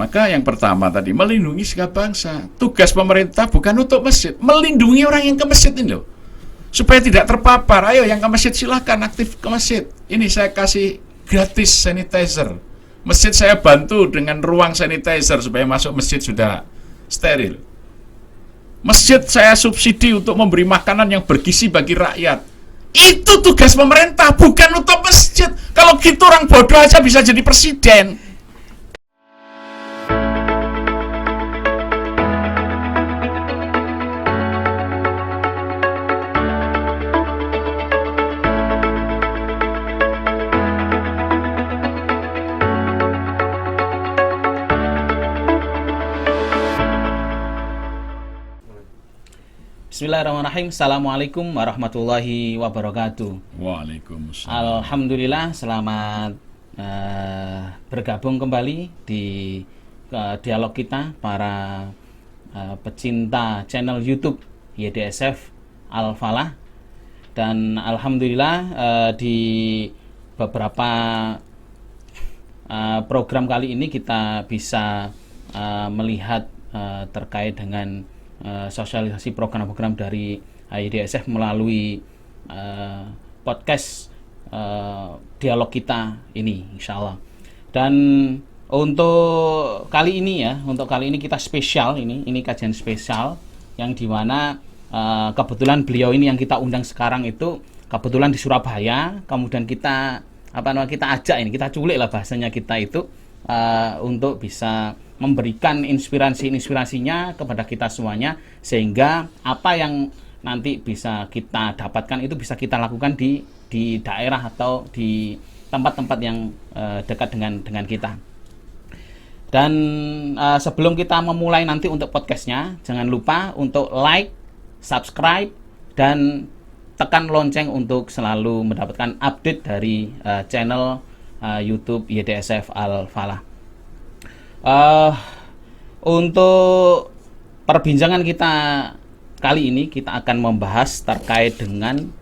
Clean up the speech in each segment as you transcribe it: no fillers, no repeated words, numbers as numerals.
Maka yang pertama tadi, melindungi segala bangsa. Tugas pemerintah bukan untuk masjid, melindungi orang yang ke masjid ini loh, supaya tidak terpapar. Ayo yang ke masjid silahkan aktif ke masjid. Ini saya kasih gratis sanitizer. Masjid saya bantu dengan ruang sanitizer supaya masuk masjid sudah steril. Masjid saya subsidi untuk memberi makanan yang bergizi bagi rakyat. Itu tugas pemerintah, bukan untuk masjid. Kalau gitu orang bodoh aja bisa jadi presiden. Bismillahirrahmanirrahim. Assalamualaikum warahmatullahi wabarakatuh. Waalaikumsalam. Alhamdulillah, selamat bergabung kembali di dialog kita para pecinta channel YouTube YDSF Al-Falah. Dan alhamdulillah di beberapa program kali ini kita bisa melihat terkait dengan sosialisasi program-program dari YDSF melalui podcast dialog kita ini, insya Allah. Dan untuk kali ini kita spesial, ini kajian spesial yang dimana kebetulan beliau ini yang kita undang sekarang itu kebetulan di Surabaya. Kemudian kita ajak ini, kita culik lah bahasanya kita itu untuk bisa memberikan inspirasinya kepada kita semuanya, sehingga apa yang nanti bisa kita dapatkan itu bisa kita lakukan di daerah atau di tempat-tempat yang dekat dengan kita. Dan sebelum kita memulai nanti untuk podcastnya, jangan lupa untuk like, subscribe, dan tekan lonceng untuk selalu mendapatkan update dari channel YouTube YDSF Al-Falah. Untuk perbincangan kita kali ini, kita akan membahas terkait dengan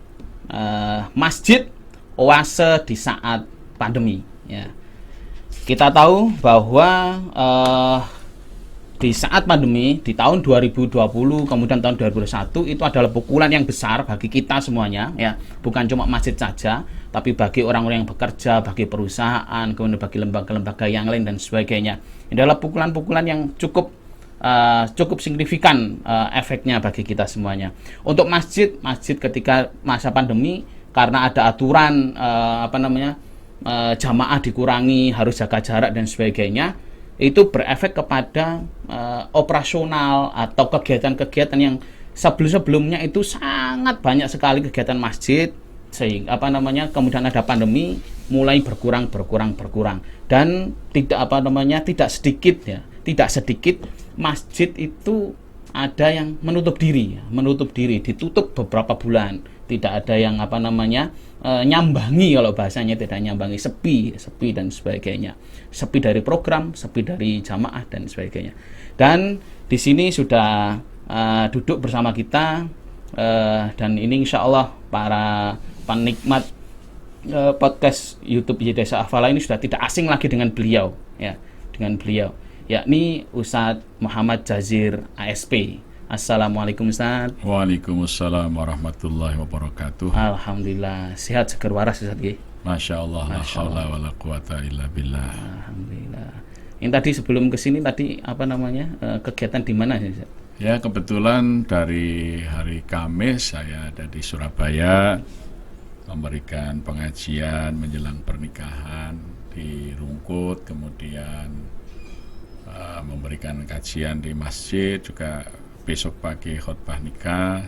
masjid oase di saat pandemi. Ya. Kita tahu bahwa di saat pandemi di tahun 2020 kemudian tahun 2021 itu adalah pukulan yang besar bagi kita semuanya, ya, bukan cuma masjid saja, tapi bagi orang-orang yang bekerja, bagi perusahaan, kemudian bagi lembaga-lembaga yang lain dan sebagainya. Ini adalah pukulan-pukulan yang cukup signifikan efeknya bagi kita semuanya. Untuk masjid ketika masa pandemi, karena ada aturan jamaah dikurangi, harus jaga jarak dan sebagainya, itu berefek kepada operasional atau kegiatan-kegiatan yang sebelumnya itu sangat banyak sekali kegiatan masjid, sehingga kemudian ada pandemi mulai berkurang dan tidak sedikit masjid itu ada yang menutup diri, ditutup beberapa bulan, tidak ada yang nyambangi, kalau bahasanya tidak nyambangi, sepi dan sebagainya, sepi dari program, sepi dari jamaah dan sebagainya. Dan di sini sudah duduk bersama kita dan ini insya Allah para penikmat podcast YouTube YDSF Al-Falah ini sudah tidak asing lagi dengan beliau, yakni Ustadz Muhammad Jazir ASP. Assalamualaikum Ustadz. Waalaikumsalam warahmatullahi wabarakatuh. Alhamdulillah, sehat seger waras Ustadz. Masya Allah, la haula wala quwata illa billah. Alhamdulillah. Yang tadi sebelum kesini kegiatan di mana sih Ustadz? Ya, kebetulan dari hari Kamis saya ada di Surabaya memberikan pengajian menjelang pernikahan di Rungkut, kemudian memberikan kajian di masjid, juga besok pagi khutbah nikah.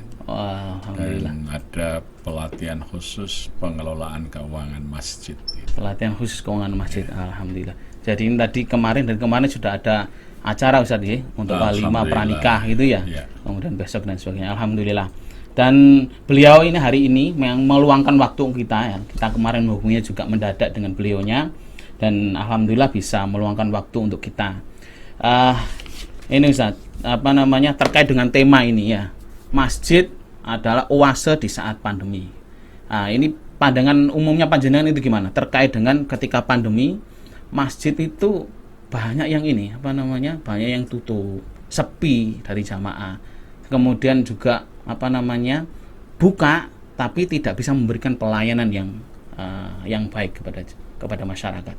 Dan ada pelatihan khusus pengelolaan keuangan masjid. Pelatihan khusus keuangan masjid, ya. Alhamdulillah. Jadi tadi kemarin sudah ada acara Ustadz ya, untuk walimah pranikah gitu ya. Kemudian besok dan sebagainya. Alhamdulillah. Dan beliau ini hari ini yang meluangkan waktu kita, ya. Kita kemarin menghubunginya juga mendadak dengan beliaunya, dan alhamdulillah bisa meluangkan waktu untuk kita. Ini Ustadz, terkait dengan tema ini ya, masjid adalah oase di saat pandemi. Ini pandangan umumnya panjenengan itu gimana terkait dengan ketika pandemi, masjid itu banyak yang ini banyak yang tutup, sepi dari jamaah. Kemudian juga buka tapi tidak bisa memberikan pelayanan yang baik kepada masyarakat.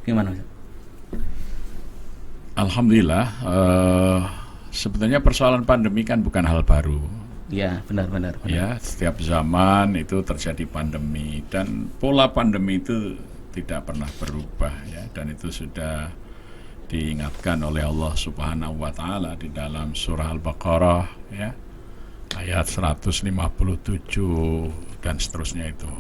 Gimana Ustaz? Alhamdulillah, sebetulnya persoalan pandemi kan bukan hal baru. Ya, benar. Ya, setiap zaman itu terjadi pandemi dan pola pandemi itu tidak pernah berubah ya, dan itu sudah diingatkan oleh Allah Subhanahu wa taala di dalam surah Al-Baqarah ya, ayat 157 dan seterusnya itu.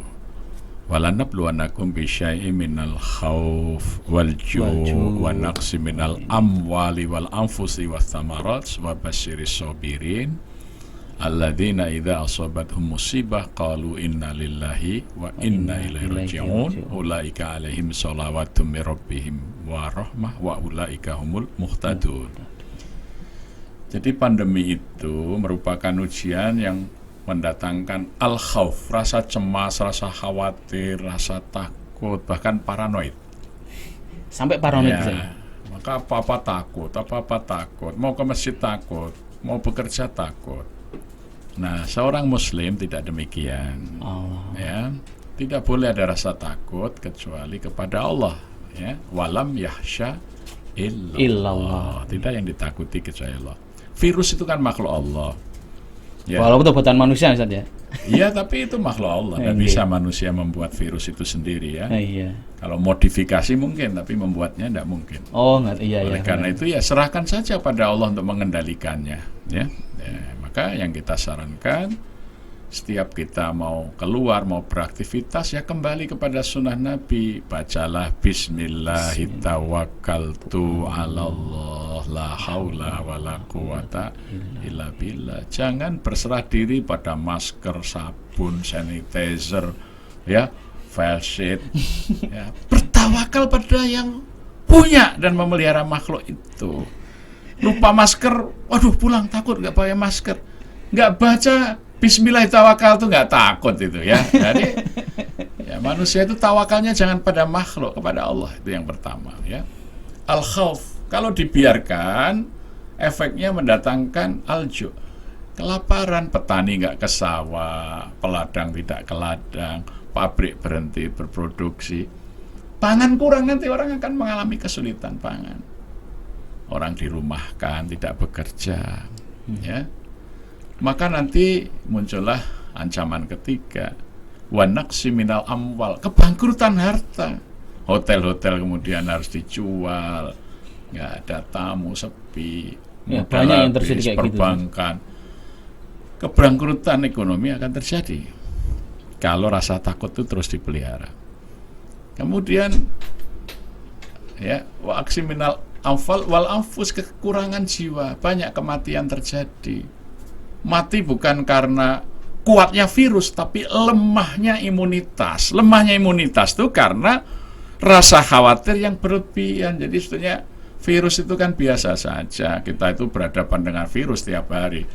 Walanabluwannakum bisyai'im minal khauf wal ju' wa naqsi minal amwali wal anfusi was thamarat wa basyiris sabirin alladzina idza asabathum musibah qalu inna lillahi wa inna ilaihi raji'un ulaika alaihim shalawatun mir rabbihim wa rahmah wa ulaika humul muhtadun. Jadi pandemi itu merupakan ujian yang mendatangkan al-khauf, rasa cemas, rasa khawatir, rasa takut, bahkan paranoid. Sampai paranoid ya, maka apa-apa takut, mau ke masjid takut, mau bekerja takut. Nah, seorang muslim tidak demikian. Ya, tidak boleh ada rasa takut kecuali kepada Allah, ya. Walam yahsya illallah. Tidak yang ditakuti kecuali Allah. Virus itu kan makhluk Allah. Ya. Walaupun itu buatan manusia Ustaz ya. Iya, tapi itu makhluk Allah. Tidak bisa manusia membuat virus itu sendiri ya. Iya. Kalau modifikasi mungkin, tapi membuatnya tidak mungkin. Oleh karena itu ya serahkan saja pada Allah untuk mengendalikannya. Ya. Maka yang kita sarankan, setiap kita mau keluar, mau beraktivitas, ya kembali kepada sunnah Nabi. Bacalah Bismillahi tawakkaltu ala Allah la haula wa la quwata illa billah. Jangan berserah diri pada masker, sabun, sanitizer, ya, face sheet. Ya. Bertawakal pada yang punya dan memelihara makhluk itu. Lupa masker, waduh pulang takut nggak pakai masker, nggak baca Bismillah tawakal tuh nggak takut itu ya. Jadi ya, manusia itu tawakalnya jangan pada makhluk, kepada Allah, itu yang pertama ya. Al-khauf, kalau dibiarkan efeknya mendatangkan al-ju', kelaparan, petani nggak ke sawah, peladang tidak ke ladang, pabrik berhenti berproduksi, pangan kurang, nanti orang akan mengalami kesulitan pangan. Orang dirumahkan, tidak bekerja, ya. Maka nanti muncullah ancaman ketiga, wa naqsi minal amwal, kebangkrutan harta. Hotel-hotel kemudian harus dijual, nggak ada tamu, sepi, ya, banyak yang terjadi kayak perbankan gitu. Kebangkrutan ekonomi akan terjadi kalau rasa takut itu terus dipelihara. Kemudian ya, wa aksi minal amwal wal anfus, kekurangan jiwa, banyak kematian terjadi. Mati bukan karena kuatnya virus, tapi lemahnya imunitas. Lemahnya imunitas itu karena rasa khawatir yang berlebihan. Jadi sebetulnya virus itu kan biasa saja. Kita itu berhadapan dengan virus tiap hari.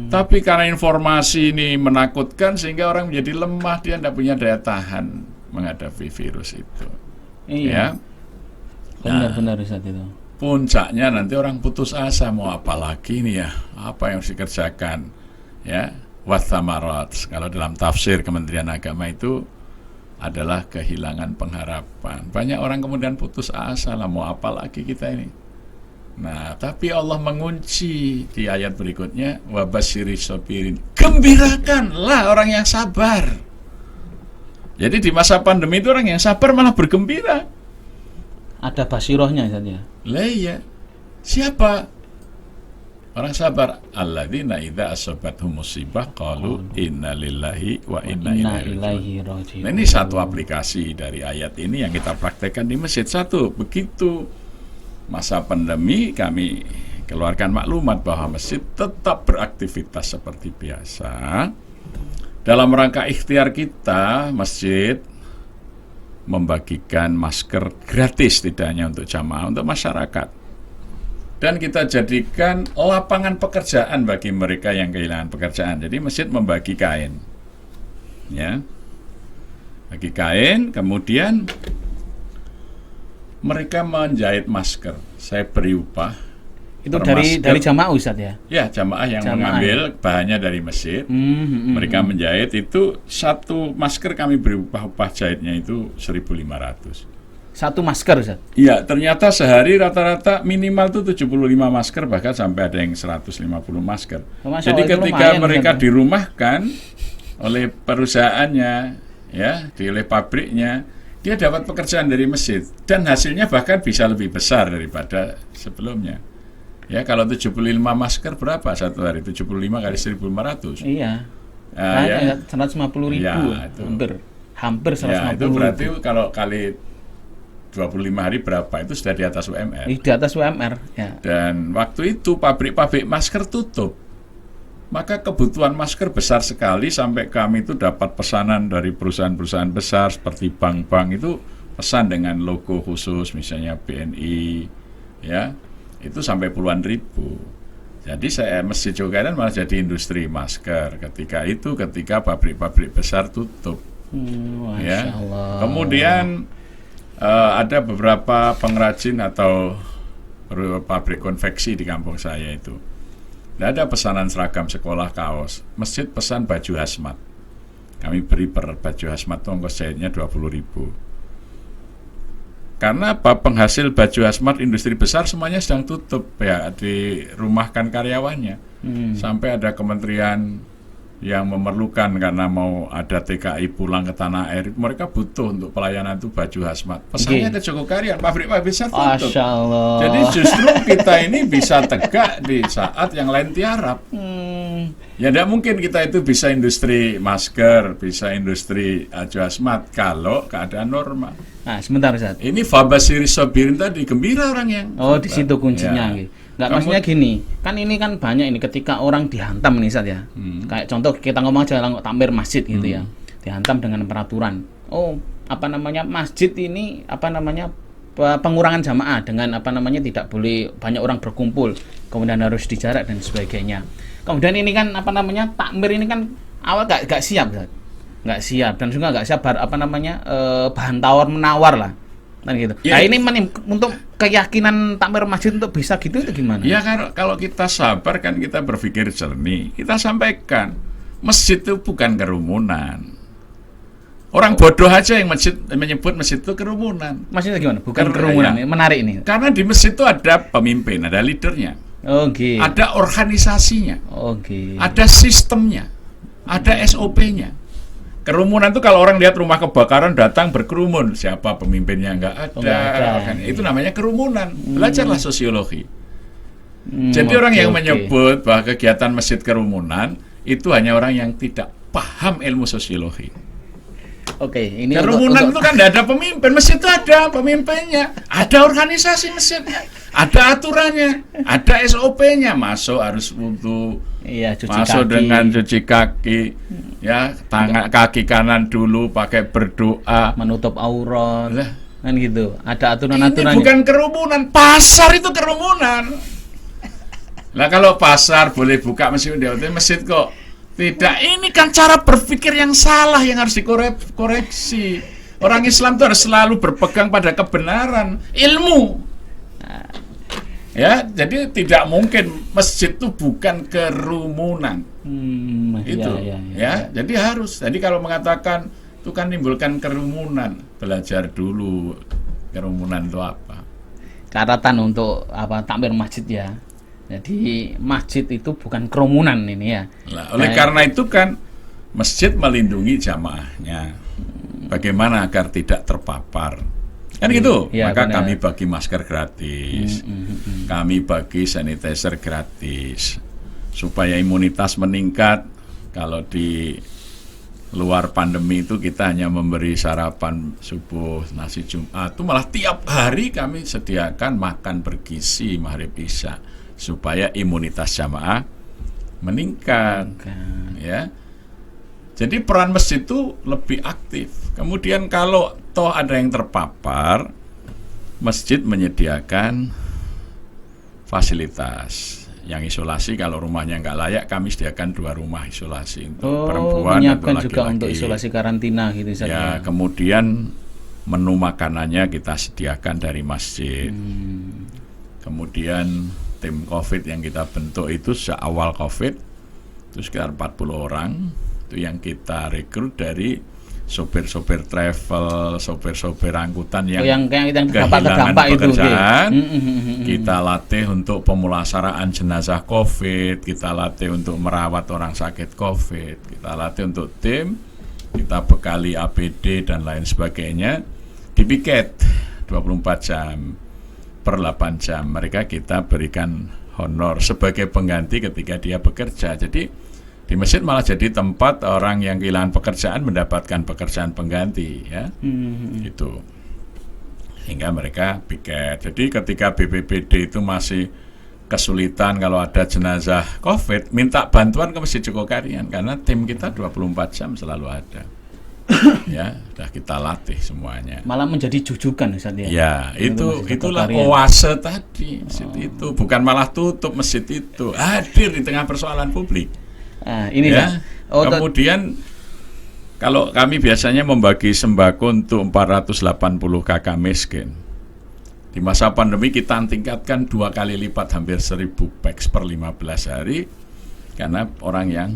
Tapi karena informasi ini menakutkan sehingga orang menjadi lemah, dia tidak punya daya tahan menghadapi virus itu. Iya. Ya? Benar-benar Ustaz itu. Puncaknya nanti orang putus asa, mau apa lagi nih ya, apa yang harus dikerjakan ya, wathamarat. Kalau dalam tafsir Kementerian Agama itu adalah kehilangan pengharapan. Banyak orang kemudian putus asa lah, mau apa lagi kita ini. Nah, tapi Allah mengunci di ayat berikutnya, wabasyiris sabirin, gembirakanlah orang yang sabar. Jadi di masa pandemi itu orang yang sabar malah bergembira. Ada basirohnya saja. Lah iya. Siapa orang sabar? Alladzina idza asabathum musibah qalu inna lillahi wa inna ilaihi raji'un. Nah, ini satu aplikasi dari ayat ini yang kita praktekkan di masjid. Satu, begitu masa pandemi kami keluarkan maklumat bahwa masjid tetap beraktivitas seperti biasa. Dalam rangka ikhtiar kita, masjid membagikan masker gratis, tidak hanya untuk jamaah, untuk masyarakat. Dan kita jadikan lapangan pekerjaan bagi mereka yang kehilangan pekerjaan. Jadi masjid membagi kain, ya, bagi kain, kemudian mereka menjahit masker. Saya beri upah. Itu dari jamaah Ustaz ya? Ya, jamaah yang mengambil bahannya dari masjid. Mereka menjahit itu, satu masker kami beri upah jahitnya itu 1.500. Satu masker Ustaz? Iya, ternyata sehari rata-rata minimal tuh 75 masker, bahkan sampai ada yang 150 masker. Jadi ketika mereka dirumahkan oleh perusahaannya, ya, oleh pabriknya, dia dapat pekerjaan dari masjid dan hasilnya bahkan bisa lebih besar daripada sebelumnya. Ya, kalau 75 masker berapa satu hari? 75 kali 1.500. Iya. Nah, ya. 150.000. Ya, hampir 150.000. Ya, itu berarti kalau kali 25 hari berapa? Itu sudah di atas UMR. Di atas UMR, ya. Dan waktu itu pabrik-pabrik masker tutup. Maka kebutuhan masker besar sekali sampai kami itu dapat pesanan dari perusahaan-perusahaan besar seperti bank-bank itu pesan dengan logo khusus, misalnya BNI, ya. Itu sampai puluhan ribu. Jadi Masjid Jogaran malah jadi industri masker ketika pabrik-pabrik besar tutup. Ya. Kemudian ada beberapa pengrajin atau pabrik konveksi di kampung saya itu. Tidak ada pesanan seragam sekolah kaos. Masjid pesan baju hazmat. Kami beri per baju hazmat itu ongkos jahitnya 20.000. Karena penghasil baju hazmat industri besar semuanya sedang tutup, ya, dirumahkan karyawannya. Sampai ada kementerian yang memerlukan karena mau ada TKI pulang ke tanah air, mereka butuh untuk pelayanan itu baju hazmat. Pesannya ke Jogokarian, pabrik-pabrik besar tutup. Jadi justru kita ini bisa tegak di saat yang lain tiarap. Ya tidak mungkin kita itu bisa industri masker, bisa industri baju hazmat kalau keadaan normal. Nah, sebentar Ustaz. Ini Fabasiri Sobirin tadi gembira orang yang. Oh, di situ kuncinya. Ya. Nggak, maksudnya gini, kan ini kan banyak ini ketika orang dihantam nih Ustaz ya. Kayak contoh kita ngomong aja takmir masjid gitu ya. Dihantam dengan peraturan. Oh, masjid ini pengurangan jamaah dengan tidak boleh banyak orang berkumpul, kemudian harus dijarak dan sebagainya. Kemudian ini kan takmir ini kan awal gak siap Ustaz. Nggak siap dan juga nggak siap bahan tawar menawar lah kan gitu. Ya, nah ini untuk keyakinan takmir masjid untuk bisa gitu itu gimana? Ya kalau kita sabar kan kita berpikir jernih, kita sampaikan masjid itu bukan kerumunan. Orang bodoh aja yang menyebut masjid itu kerumunan. Maksudnya gimana? Bukan kerumunan. Ya. Menarik ini. Karena di masjid itu ada pemimpin, ada leadernya. Oke. Ada organisasinya. Oke. Ada sistemnya. Ada SOP-nya. Kerumunan itu kalau orang lihat rumah kebakaran datang berkerumun, siapa pemimpinnya nggak ada. Itu namanya kerumunan. Belajarlah sosiologi. Jadi orang yang menyebut bahwa kegiatan masjid kerumunan itu hanya orang yang tidak paham ilmu sosiologi. Oke, ini kerumunan itu kan tidak ada pemimpin. Masjid itu ada pemimpinnya, ada organisasi masjidnya, ada aturannya, ada SOP-nya. Masuk harus wudu, masuk kaki. Dengan cuci kaki, ya, kaki kanan dulu pakai berdoa, menutup aurat, kan gitu. Ada aturan-aturannya. Ini bukan kerumunan, pasar itu kerumunan. Lah kalau pasar boleh buka masjid kok tidak, ini kan cara berpikir yang salah yang harus dikoreksi. Orang Islam itu harus selalu berpegang pada kebenaran, ilmu. Ya, jadi tidak mungkin masjid itu bukan kerumunan. Itu, ya. Jadi harus. Jadi kalau mengatakan itu kan menimbulkan kerumunan, belajar dulu kerumunan itu apa. Catatan untuk takmir masjid ya. Jadi masjid itu bukan kerumunan ini ya. Nah, oleh karena itu kan masjid melindungi jamaahnya. Bagaimana agar tidak terpapar? Kan gitu. Ya, maka benar. Kami bagi masker gratis. Kami bagi sanitizer gratis. Supaya imunitas meningkat. Kalau di luar pandemi itu kita hanya memberi sarapan subuh, nasi Jumat. Itu malah tiap hari kami sediakan makan bergizi maghrib isya. Supaya imunitas jamaah meningkat, ya. Jadi peran masjid itu lebih aktif. Kemudian kalau toh ada yang terpapar, masjid menyediakan fasilitas yang isolasi. Kalau rumahnya nggak layak, kami sediakan 2 rumah isolasi untuk perempuan atau laki-laki. Juga untuk isolasi karantina gitu ya. Kemudian menu makanannya kita sediakan dari masjid. Kemudian tim COVID yang kita bentuk itu sejak awal COVID itu sekitar 40 orang, itu yang kita rekrut dari sopir-sopir travel, sopir-sopir angkutan yang kehilangan pekerjaan. Kita latih untuk pemulasaraan jenazah COVID, kita latih untuk merawat orang sakit COVID, kita latih untuk tim, kita bekali APD dan lain sebagainya, dipiket 24 jam per 8 jam. Mereka kita berikan honor sebagai pengganti ketika dia bekerja. Jadi di masjid malah jadi tempat orang yang kehilangan pekerjaan mendapatkan pekerjaan pengganti, ya. Itu. Sehingga mereka piket. Jadi ketika BPBD itu masih kesulitan kalau ada jenazah COVID, minta bantuan ke Masjid Jogokarian karena tim kita 24 jam selalu ada. Ya, sudah kita latih semuanya. Malah menjadi jujukan, Ustaz, ya. Ya, itulah oase tadi. Masjid itu bukan malah tutup, masjid itu hadir di tengah persoalan publik. Ini ya. Kemudian kalau kami biasanya membagi sembako untuk 480 kakak miskin. Di masa pandemi kita tingkatkan 2 kali lipat, hampir 1000 peks per 15 hari karena orang yang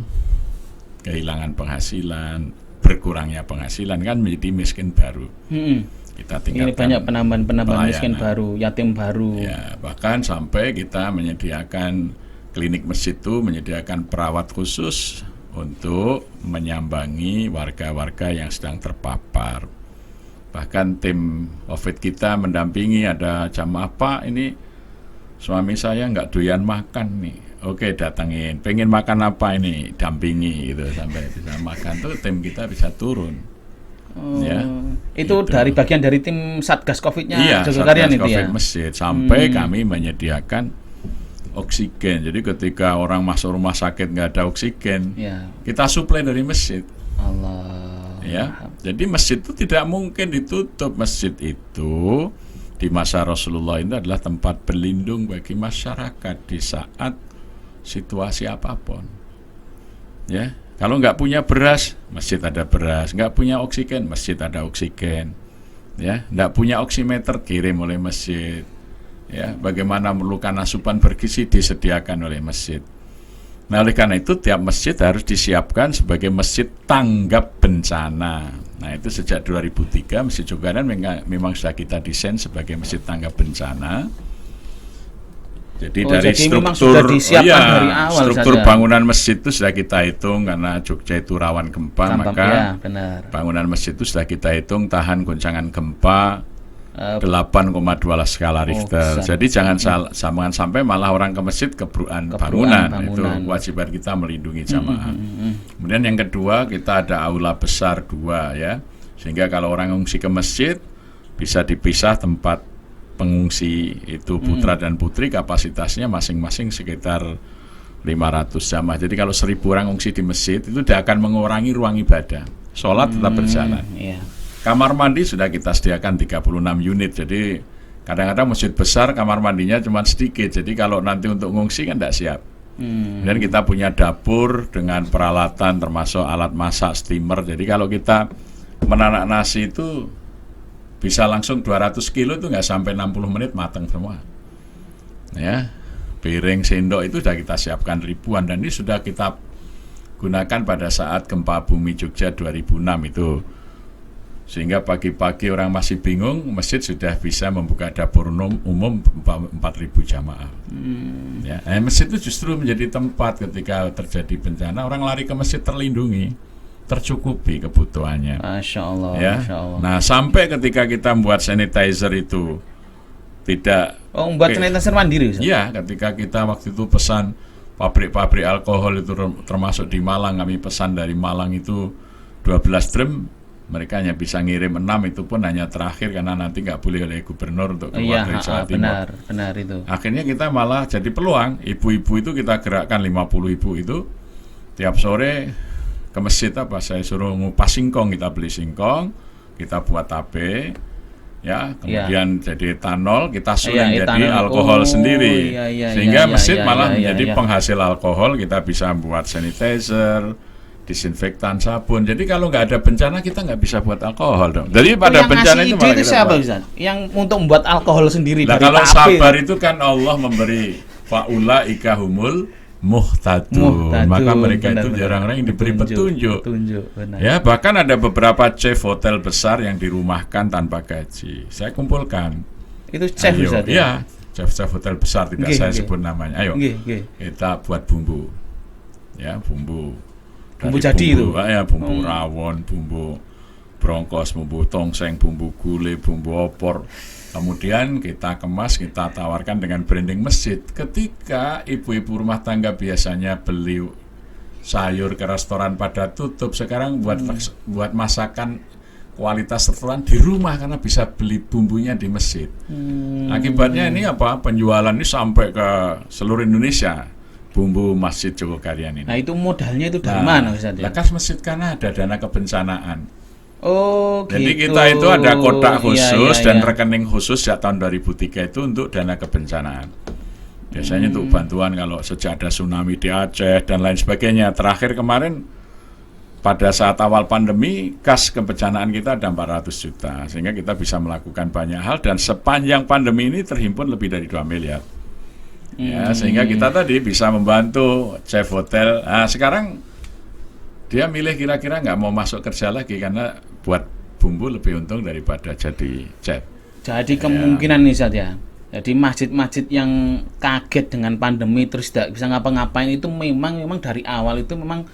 kehilangan penghasilan, berkurangnya penghasilan kan menjadi miskin baru. Kita tingkatkan. Ini banyak penambahan miskin baru, yatim baru. Ya, bahkan sampai kita menyediakan klinik masjid itu menyediakan perawat khusus untuk menyambangi warga-warga yang sedang terpapar. Bahkan tim COVID kita mendampingi, ada jamaah, Pak, ini suami saya nggak doyan makan nih. Oke, datangin. Pengen makan apa ini? Dampingi gitu sampai bisa makan. Tuh tim kita bisa turun. Ya, itu dari bagian dari tim Satgas COVID-nya. Iya, Satgas COVID ya? masjid. Sampai kami menyediakan oksigen. Jadi ketika orang masuk rumah sakit nggak ada oksigen, kita suplai dari masjid. Allah. Ya, jadi masjid itu tidak mungkin ditutup. Masjid itu di masa Rasulullah ini adalah tempat berlindung bagi masyarakat di saat situasi apapun. Ya, kalau nggak punya beras, masjid ada beras. Nggak punya oksigen, masjid ada oksigen. Ya, nggak punya oximeter, kirim oleh masjid. Ya, bagaimana memerlukan asupan bergizi disediakan oleh masjid. Nah, oleh karena itu tiap masjid harus disiapkan sebagai masjid tanggap bencana. Nah, itu sejak 2003 Masjid Jogokarian memang sudah kita desain sebagai masjid tanggap bencana. Jadi dari dari awal struktur bangunan masjid itu sudah kita hitung karena Jogja itu rawan gempa, maka bangunan masjid itu sudah kita hitung tahan goncangan gempa 8,2 skala Richter. Jadi jangan sampai malah orang ke masjid kebruan bangunan. Itu kewajiban kita melindungi jamaah. Kemudian yang kedua, kita ada aula besar 2 ya. Sehingga kalau orang ngungsi ke masjid bisa dipisah tempat pengungsi itu putra dan putri, kapasitasnya masing-masing sekitar 500 jamaah. Jadi kalau 1000 orang ngungsi di masjid itu tidak akan mengurangi ruang ibadah. Sholat tetap berjalan. Kamar mandi sudah kita sediakan 36 unit. Jadi kadang-kadang masjid besar kamar mandinya cuma sedikit. Jadi kalau nanti untuk ngungsi kan tidak siap. Dan kita punya dapur dengan peralatan termasuk alat masak, steamer. Jadi kalau kita menanak nasi itu bisa langsung 200 kilo itu nggak sampai 60 menit matang semua. Ya, piring, sendok itu sudah kita siapkan ribuan dan ini sudah kita gunakan pada saat gempa bumi Jogja 2006 itu. Sehingga pagi-pagi orang masih bingung, masjid sudah bisa membuka dapur umum 4.000 jamaah. Ya, masjid itu justru menjadi tempat ketika terjadi bencana orang lari ke masjid terlindungi, tercukupi kebutuhannya. Masya Allah. Ya. Masya Allah. Nah, sampai ketika kita membuat sanitizer itu tidak. Membuat sanitizer mandiri. Iya, ketika kita waktu itu pesan pabrik-pabrik alkohol itu termasuk di Malang, kami pesan dari Malang itu 12 drum. Mereka hanya bisa ngirim 6, itu pun hanya terakhir karena nanti nggak boleh oleh gubernur untuk keluar dari Jawa Timur. Benar itu. Akhirnya kita malah jadi peluang, ibu-ibu itu kita gerakkan 50 ibu itu tiap sore ke masjid saya suruh ngupas singkong, kita beli singkong, kita buat tape, ya kemudian jadi etanol, kita suling jadi alkohol sendiri, sehingga masjid malah menjadi penghasil alkohol, kita bisa buat sanitizer. disinfektan, sabun. Jadi kalau nggak ada bencana kita nggak bisa buat alkohol dong. Jadi pada yang bencana ngasih itu ide malah itu kita siapa buat. Ustaz? Yang untuk membuat alkohol sendiri Nah, dari kalau tape. sabar itu kan Allah memberi faulaika humul muhtadun. Maka mereka itu orang-orang yang diberi petunjuk. Benar. Ya, bahkan ada beberapa chef hotel besar yang dirumahkan tanpa gaji. Saya kumpulkan. Itu chef Ayo, Ustaz. ya, chef hotel besar tidak Nggih, saya nggih. sebut namanya. Ayo, Nggih. kita buat bumbu. Ya, bumbu. Bumbu Dari jadi itu? bumbu rawon, bumbu brongkos, bumbu tongseng, bumbu gulai, bumbu opor. Kemudian kita kemas, kita tawarkan dengan branding masjid. Ketika ibu-ibu rumah tangga biasanya beli sayur ke restoran pada tutup, sekarang buat masakan kualitas tertentu di rumah karena bisa beli bumbunya di masjid. Akibatnya ini apa? Penjualan ini sampai ke seluruh Indonesia. Bumbu Masjid Jogokarian ini. Nah, itu modalnya itu dari mana Ustaz? Lah kas masjid kan ada dana kebencanaan. Oh, Jadi gitu. kita itu ada kotak khusus Iya, dan iya. rekening khusus sejak tahun 2003 itu untuk dana kebencanaan. Biasanya untuk bantuan kalau sejak ada tsunami di Aceh dan lain sebagainya. Terakhir kemarin pada saat awal pandemi kas kebencanaan kita ada 400 juta sehingga kita bisa melakukan banyak hal dan sepanjang pandemi ini terhimpun lebih dari 2 miliar. Ya, sehingga kita tadi bisa membantu chef hotel. Nah, sekarang dia milih kira-kira nggak mau masuk kerja lagi karena buat bumbu lebih untung daripada jadi chef. Jadi kemungkinan nih Ustaz ya. Jadi masjid-masjid yang kaget dengan pandemi terus tidak bisa ngapa-ngapain itu memang dari awal itu memang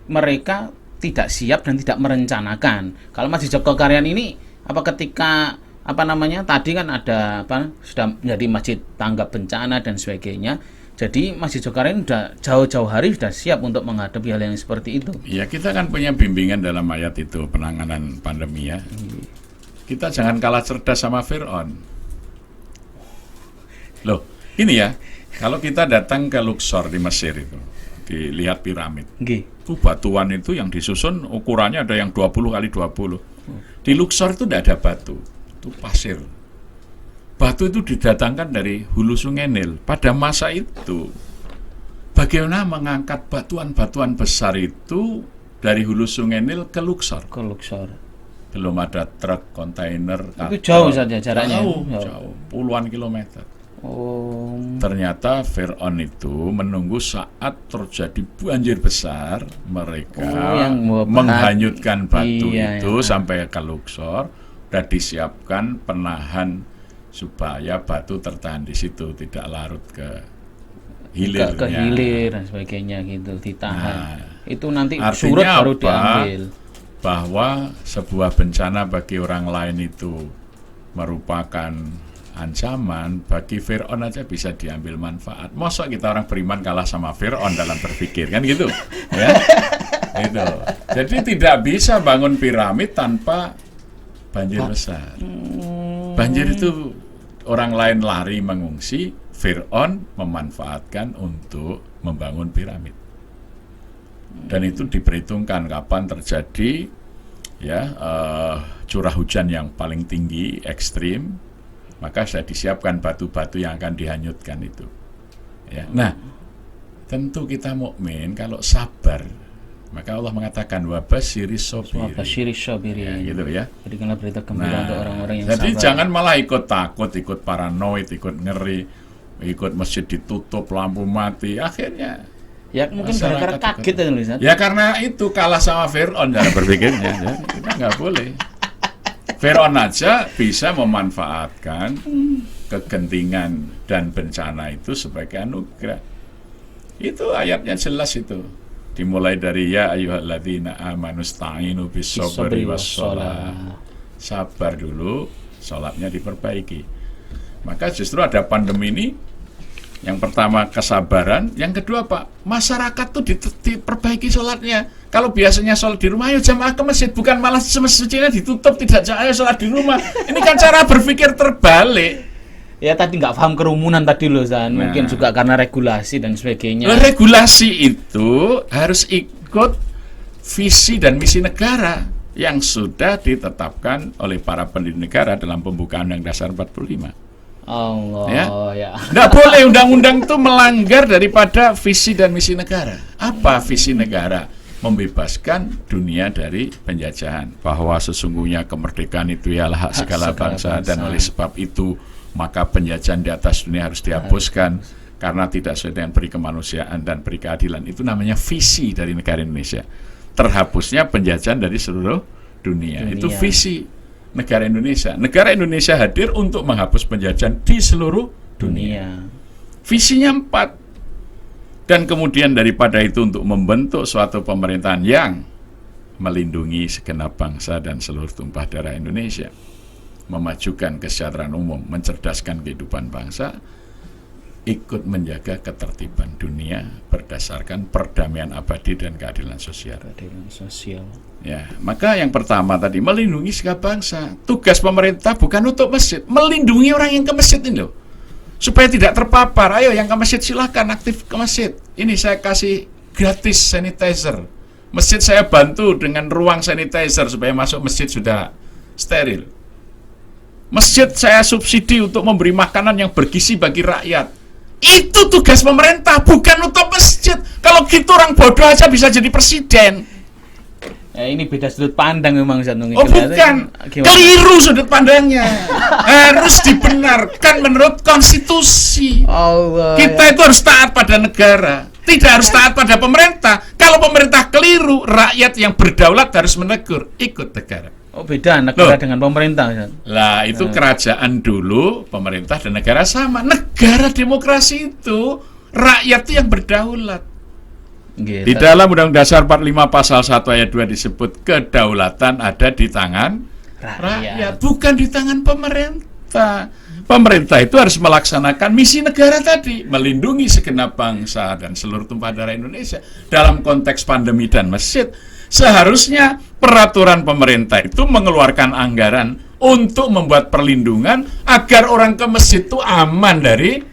mereka tidak siap dan tidak merencanakan. Kalau Masjid Jogokarian ini apa ketika tadi kan ada sudah menjadi masjid tanggap bencana dan sebagainya. Jadi Masjid Jogokarian sudah jauh-jauh hari sudah siap untuk menghadapi hal yang seperti itu. Ya, kita kan punya bimbingan dalam ayat itu penanganan pandemi ya. Kita jangan kalah cerdas sama Fir'aun. Loh, ini ya, kalau kita datang ke Luxor di Mesir itu, dilihat piramid. Nggih. Itu batuan itu yang disusun ukurannya ada yang 20 kali 20. Di Luxor itu tidak ada batu. Itu pasir. Batu itu didatangkan dari hulu sungai Nil. Pada masa itu, bagaimana mengangkat batuan-batuan besar itu dari hulu sungai Nil ke Luxor? Ke Luxor. Belum ada truk, kontainer. Itu jauh saja jaraknya. Jauh, puluhan kilometer. Oh. Ternyata Fir'aun itu menunggu saat terjadi banjir besar, mereka yang menghanyutkan batu iya, itu iya. sampai ke Luxor dan disiapkan penahan supaya batu tertahan di situ, tidak larut ke hilirnya. Ke hilir dan sebagainya gitu, ditahan. Nah, itu nanti artinya surut baru apa? diambil. Bahwa sebuah bencana bagi orang lain itu merupakan ancaman, bagi Fir'aun aja bisa diambil manfaat. Masa kita orang beriman kalah sama Fir'aun dalam berpikir, kan gitu ya. Gitu. Jadi tidak bisa bangun piramid tanpa banjir besar. Banjir itu orang lain lari mengungsi, Fir'aun memanfaatkan untuk membangun piramid. Dan itu diperhitungkan kapan terjadi ya curah hujan yang paling tinggi ekstrim, maka sudah disiapkan batu-batu yang akan dihanyutkan itu. Ya. Nah, tentu kita mukmin kalau sabar, maka Allah mengatakan wabasyiris sabiri. Ya, gitu ya. Berikanlah berita gembira untuk orang-orang yang jadi sabar. jangan malah ikut takut, ikut paranoid, ikut ngeri, ikut masjid ditutup, lampu mati. Akhirnya ya mungkin gara-gara kaget ya Ustaz. ya karena itu kalah sama Fir'aun cara berpikirnya. Ya. Kita nggak boleh. Fir'aun aja bisa memanfaatkan kegentingan dan bencana itu sebagai anugerah. Itu ayatnya jelas itu. Dimulai dari ya ayyuhalladzina amanu sta'inu bis-sabri was-shalah. Sabar dulu, salatnya diperbaiki. Maka justru ada pandemi ini, yang pertama kesabaran, yang kedua Pak, masyarakat tuh diperbaiki salatnya. Kalau biasanya salat di rumah, ayo jamaah ke masjid, bukan malah masjidnya ditutup, tidak ayo salat di rumah. Ini kan cara berpikir terbalik. Ya tadi nggak paham kerumunan tadi loh Zan. Mungkin juga karena regulasi dan sebagainya. Regulasi itu harus ikut visi dan misi negara yang sudah ditetapkan oleh para pendiri negara dalam pembukaan Undang-Undang Dasar 45. Allah ya. Nggak boleh undang-undang itu melanggar daripada visi dan misi negara. Apa visi negara? membebaskan dunia dari penjajahan, bahwa sesungguhnya kemerdekaan itu ialah hak segala bangsa, dan oleh sebab itu maka penjajahan di atas dunia harus dihapuskan karena tidak sesuai dengan peri kemanusiaan dan peri keadilan. Itu namanya visi dari negara Indonesia, terhapusnya penjajahan dari seluruh dunia. Itu visi negara Indonesia. Negara Indonesia hadir untuk menghapus penjajahan di seluruh dunia. Visinya 4. Dan kemudian daripada itu untuk membentuk suatu pemerintahan yang melindungi segenap bangsa dan seluruh tumpah darah Indonesia, memajukan kesejahteraan umum, mencerdaskan kehidupan bangsa, ikut menjaga ketertiban dunia berdasarkan perdamaian abadi dan keadilan sosial. Ya, maka yang pertama tadi, melindungi segala bangsa. Tugas pemerintah bukan untuk masjid, melindungi orang yang ke masjid ini loh, supaya tidak terpapar. Ayo yang ke masjid silahkan aktif ke masjid. Ini saya kasih gratis sanitizer. Masjid saya bantu dengan ruang sanitizer supaya masuk masjid sudah steril. Masjid saya subsidi untuk memberi makanan yang bergizi bagi rakyat. Itu tugas pemerintah, bukan untuk masjid. Kalau gitu orang bodoh aja bisa jadi presiden. Ya, ini beda sudut pandang memang Ustaz. Oh bukan, keliru sudut pandangnya. Harus dibenarkan menurut konstitusi. Kita itu harus taat pada negara, tidak harus taat pada pemerintah. Kalau pemerintah keliru, rakyat yang berdaulat harus menegur, ikut negara. Oh beda negara dengan pemerintah Ustaz. Lah itu kerajaan dulu, pemerintah dan negara sama. Negara demokrasi itu rakyat yang berdaulat. Di dalam Undang-Undang Dasar 45 Pasal 1 Ayat 2 disebut kedaulatan ada di tangan rakyat, bukan di tangan pemerintah. Pemerintah itu harus melaksanakan misi negara tadi, melindungi segenap bangsa dan seluruh tumpah darah Indonesia. Dalam konteks pandemi dan masjid, seharusnya peraturan pemerintah itu mengeluarkan anggaran untuk membuat perlindungan agar orang ke masjid itu aman dari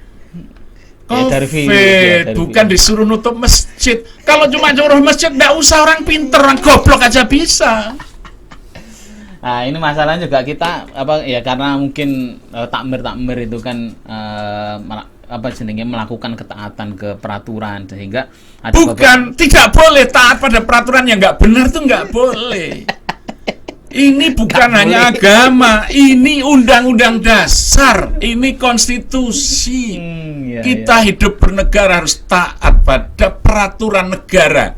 COVID, bukan disuruh nutup masjid. Kalau cuma nyuruh masjid, nggak usah orang pinter, orang goblok aja bisa. Nah ini masalahnya juga kita karena mungkin takmir itu kan melakukan ketaatan ke peraturan, sehingga ada tidak boleh taat pada peraturan yang nggak benar, tuh nggak boleh. Ini bukan hanya agama, ini undang-undang dasar, ini konstitusi. Kita hidup bernegara harus taat pada peraturan negara.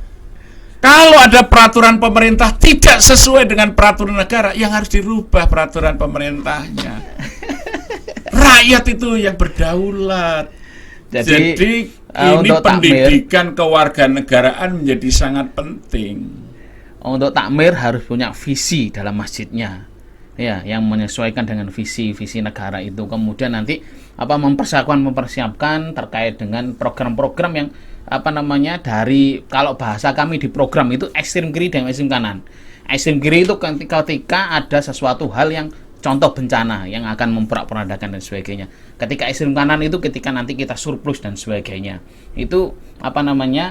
Kalau ada peraturan pemerintah tidak sesuai dengan peraturan negara, yang harus dirubah peraturan pemerintahnya. Rakyat itu yang berdaulat. Jadi ini pendidikan kewarganegaraan menjadi sangat penting. Untuk takmir harus punya visi dalam masjidnya, ya, yang menyesuaikan dengan visi negara itu. Kemudian nanti mempersiapkan terkait dengan program-program yang dari, kalau bahasa kami di program itu ekstrem kiri dan ekstrem kanan. Ekstrem kiri itu ketika ada sesuatu hal yang contoh bencana yang akan memporak-porandakan dan sebagainya. Ketika ekstrem kanan itu ketika nanti kita surplus dan sebagainya. Itu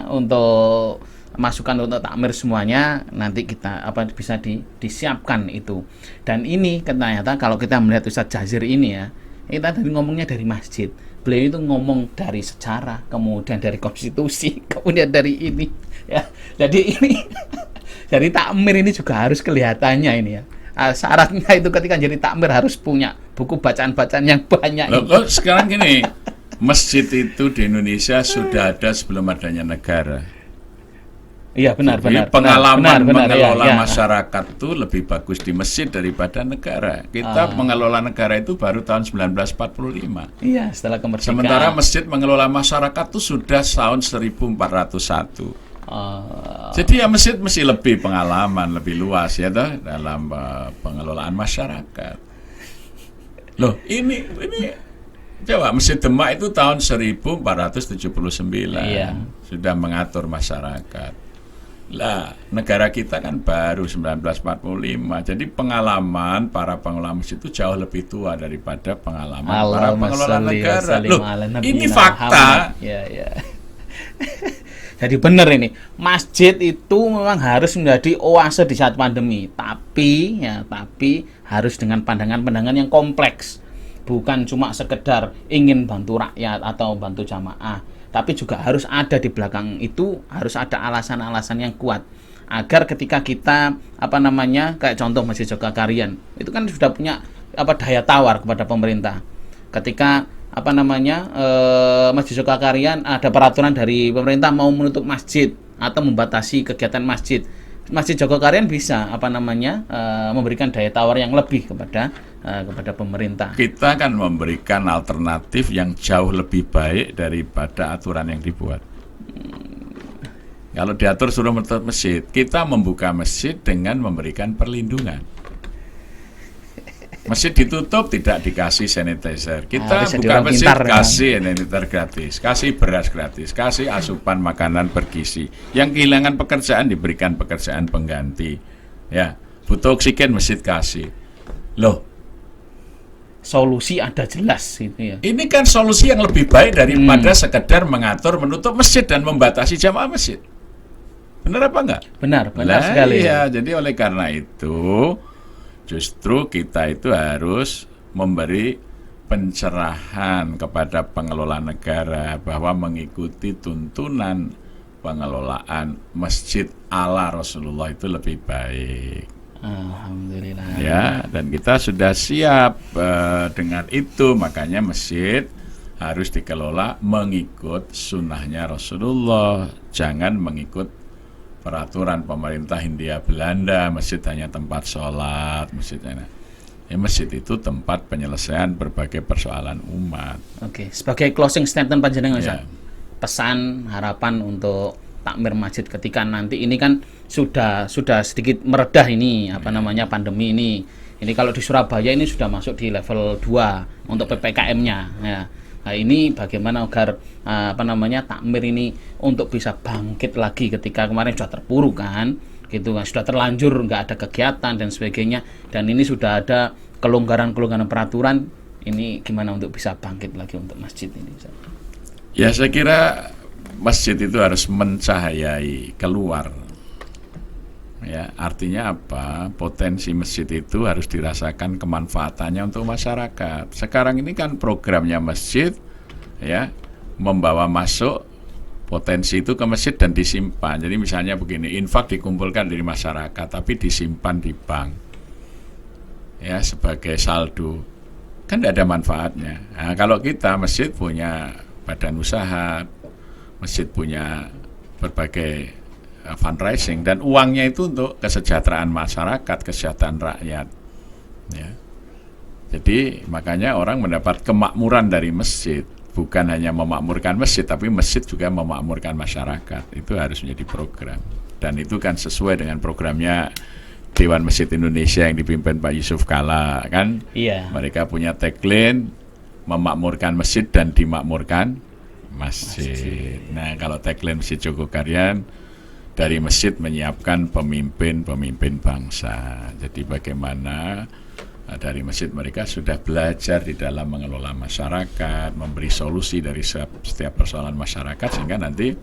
untuk masukan untuk takmir semuanya nanti kita bisa disiapkan itu. Dan ini ternyata kalau kita melihat Ustadz Jazir ini ya, kita tadi ngomongnya dari masjid, beliau itu ngomong dari sejarah, kemudian dari konstitusi, kemudian dari ini ya. Jadi ini dari takmir ini juga harus kelihatannya ini ya. Syaratnya itu ketika jadi takmir harus punya buku bacaan-bacaan yang banyak. Sekarang gini, masjid itu di Indonesia sudah ada sebelum adanya negara. Iya benar. Pengalaman mengelola masyarakat itu lebih bagus di masjid daripada negara. Kita mengelola negara itu baru tahun 1945. Iya, setelah kemerdekaan. Sementara masjid mengelola masyarakat itu sudah tahun 1401. Jadi ya masjid mesti lebih pengalaman, lebih luas ya toh dalam pengelolaan masyarakat. Loh, ini coba Masjid Demak itu tahun 1479. Iya. Sudah mengatur masyarakat. Lah, negara kita kan baru 1945. Jadi pengalaman para pengelola masjid itu jauh lebih tua daripada pengalaman para pengelola negara. Loh, ini fakta. Ya. Jadi benar ini. Masjid itu memang harus menjadi oase di saat pandemi, tapi harus dengan pandangan-pandangan yang kompleks. bukan cuma sekedar ingin bantu rakyat atau bantu jamaah, tapi juga harus ada di belakang itu, harus ada alasan-alasan yang kuat agar ketika kita kayak contoh Masjid Jogakaryan itu kan sudah punya daya tawar kepada pemerintah. Ketika Masjid Jogakaryan ada peraturan dari pemerintah mau menutup masjid atau membatasi kegiatan masjid, Masjid Jogakaryan bisa memberikan daya tawar yang lebih kepada pemerintah. Kita kan memberikan alternatif yang jauh lebih baik daripada aturan yang dibuat. Kalau diatur suruh menutup masjid, kita membuka masjid dengan memberikan perlindungan. Masjid ditutup tidak dikasih sanitizer. Kita buka masjid kasih sanitizer gratis, kasih beras gratis, kasih asupan makanan bergizi. Yang kehilangan pekerjaan diberikan pekerjaan pengganti. Ya, butuh oksigen masjid kasih. Loh, solusi ada jelas itu ya. Ini kan solusi yang lebih baik daripada sekedar mengatur menutup masjid dan membatasi jamaah masjid. Benar apa enggak? Benar sekali. Iya, jadi oleh karena itu justru kita itu harus memberi pencerahan kepada pengelola negara bahwa mengikuti tuntunan pengelolaan masjid ala Rasulullah itu lebih baik. Alhamdulillah. Ya, dan kita sudah siap dengan itu, makanya masjid harus dikelola mengikut sunnahnya Rasulullah, jangan mengikut peraturan pemerintah Hindia Belanda, masjid hanya tempat sholat, masjid itu tempat penyelesaian berbagai persoalan umat. Oke, sebagai closing statement panjenengan, Ya. Pesan harapan untuk takmir masjid ketika nanti ini kan sudah sedikit meredah ini pandemi ini. Ini kalau di Surabaya ini sudah masuk di level 2 untuk PPKM-nya ya. Nah, ini bagaimana agar takmir ini untuk bisa bangkit lagi ketika kemarin sudah terpuruk kan, gitu kan, sudah terlanjur nggak ada kegiatan dan sebagainya, dan ini sudah ada kelonggaran peraturan, ini gimana untuk bisa bangkit lagi untuk masjid ini? Ya, saya kira masjid itu harus mencahayai keluar. Ya, artinya apa? Potensi masjid itu harus dirasakan kemanfaatannya untuk masyarakat. Sekarang ini kan programnya masjid, ya, membawa masuk potensi itu ke masjid dan disimpan. Jadi misalnya begini, infak dikumpulkan dari masyarakat, tapi disimpan di bank, ya, sebagai saldo. Kan tidak ada manfaatnya. Nah, kalau kita masjid punya badan usaha, masjid punya berbagai fundraising dan uangnya itu untuk kesejahteraan masyarakat, kesejahteraan rakyat. Ya. Jadi makanya orang mendapat kemakmuran dari masjid, bukan hanya memakmurkan masjid, tapi masjid juga memakmurkan masyarakat. Itu harus menjadi program. Dan itu kan sesuai dengan programnya Dewan Masjid Indonesia yang dipimpin Pak Yusuf Kalla, kan? Iya. Mereka punya tagline memakmurkan masjid dan dimakmurkan masjid. Nah, kalau tagline Masjid Jogakaryan, dari masjid menyiapkan pemimpin bangsa. Jadi bagaimana dari masjid mereka sudah belajar di dalam mengelola masyarakat, memberi solusi dari setiap persoalan masyarakat, sehingga nanti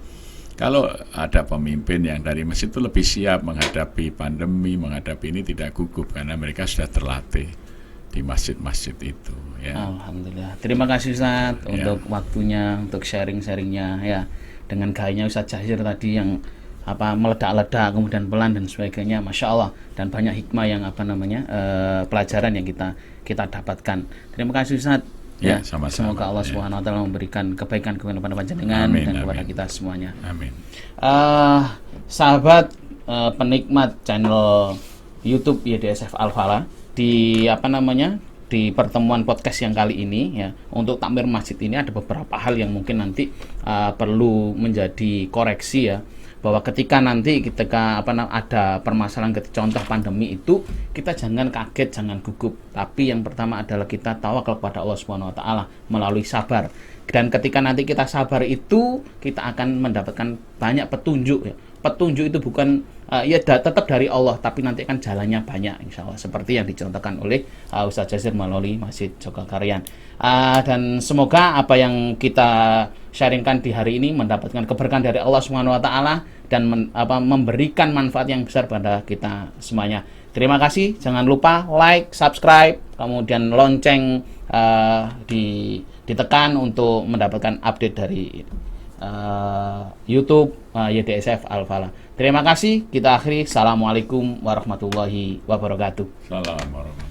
kalau ada pemimpin yang dari masjid itu lebih siap menghadapi pandemi, menghadapi ini tidak gugup karena mereka sudah terlatih di masjid-masjid itu. Ya. Alhamdulillah. Terima kasih Ustaz untuk waktunya, untuk sharing-sharingnya ya, dengan gayanya Ustaz Jazir tadi yang meledak-ledak kemudian pelan dan sebagainya, masya Allah, dan banyak hikmah yang pelajaran yang kita dapatkan. Terima kasih Ustaz. Ya, sama-sama. Semoga Allah Subhanahu wa taala memberikan kebaikan kepada panjenengan dan kepada kita semuanya. Amin. Sahabat penikmat channel YouTube YDSF Al-Falah, di di pertemuan podcast yang kali ini ya, untuk takmir masjid ini ada beberapa hal yang mungkin nanti perlu menjadi koreksi ya, bahwa ketika ada permasalahan contoh pandemi itu, kita jangan kaget, jangan gugup, tapi yang pertama adalah kita tawakal kepada Allah Subhanahu wa taala melalui sabar. Dan ketika nanti kita sabar itu, kita akan mendapatkan banyak petunjuk ya. Petunjuk itu bukan tetap dari Allah, tapi nanti kan jalannya banyak insya Allah, seperti yang dicontohkan oleh Ustaz Jazir melalui Masjid Jogakaryan. Dan semoga apa yang kita sharingkan di hari ini mendapatkan keberkahan dari Allah Subhanahu wa taala dan memberikan manfaat yang besar pada kita semuanya. Terima kasih. Jangan lupa like, subscribe, kemudian lonceng ditekan untuk mendapatkan update dari YouTube YDSF Al-Falah. Terima kasih. Kita akhiri. Assalamualaikum warahmatullahi wabarakatuh. Salam warahmatullahi